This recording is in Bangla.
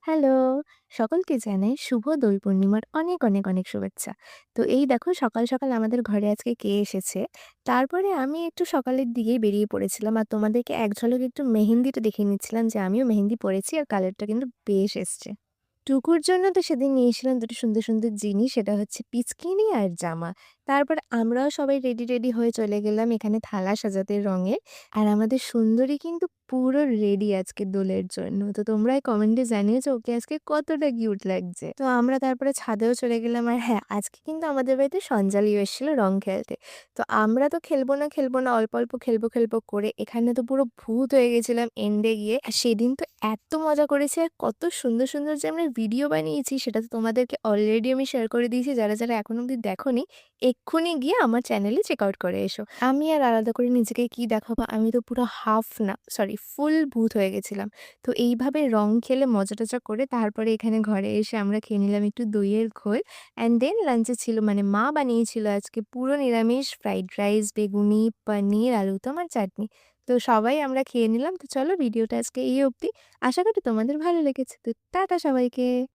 হ্যালো! সকলকে জানাই শুভ দোল পূর্ণিমার অনেক শুভেচ্ছা। তো এই দেখো সকাল আমাদের ঘরে আজকে কে এসেছে। তারপরে আমি একটু সকালের দিকেই বেরিয়ে পড়েছিলাম। আর তোমাদেরকে এক ঝলক একটু মেহেন্দিটা দেখিয়ে নিচ্ছিলাম যে আমিও মেহেন্দি পড়েছি আর কালারটা কিন্তু বেশ এসছে। টুকুর জন্য তো সেদিন নিয়েছিলাম দুটো সুন্দর জিনিস। সেটা হচ্ছে পিচকিনি আর জামা। তারপর আমরাও সবাই রেডি হয়ে চলে গেলাম এখানে থালা সাজাতে রঙের। আর আমাদের সুন্দরী কিন্তু পুরো রেডি আজকে দোলের জন্য। তো তোমরাই কমেন্টে জানিও যে ওকে আজকে কতটা কিউট লাগছে। তো আমরা তারপরে ছাদেও চলে গেলাম। আর হ্যাঁ, আজকে কিন্তু আমাদের বাড়িতে সঞ্জালিও এসেছিল রং খেলতে। তো আমরা তো খেলবো না অল্প খেলবো করে এখানে তো পুরো ভূত হয়ে গেছিলাম এন্ডে গিয়ে। আর সেদিন তো এত মজা করেছি আর কত সুন্দর যে আমরা ভিডিও বানিয়েছি সেটা তো তোমাদেরকে অলরেডি আমি শেয়ার করে দিয়েছি। যারা এখনো অব্দি দেখোনি, এক্ষুনি গিয়ে আমার চ্যানেলে চেক আউট করে এসো। আমি আর আলাদা করে নিজেকে কি দেখাবো, আমি তো পুরো হাফ না সরি ফুল ভূত হয়ে গেছিলাম। তো এইভাবে রং খেলে মজা-টজা করে তারপরে এখানে ঘরে এসে আমরা খেয়ে নিলাম একটু দইয়ের ঘোল। অ্যান্ড দেন লাঞ্চে ছিল মানে মা বানিয়েছিল আজকে পুরো নিরামিষ ফ্রাইড রাইস, বেগুনি, পনির, আলুদম আর চাটনি। তো সবাই আমরা খেয়ে নিলাম। তো চলো ভিডিওটা আজকে এই অবধি। আশা করি তোমাদের ভালো লেগেছে। তো টাটা সবাইকে।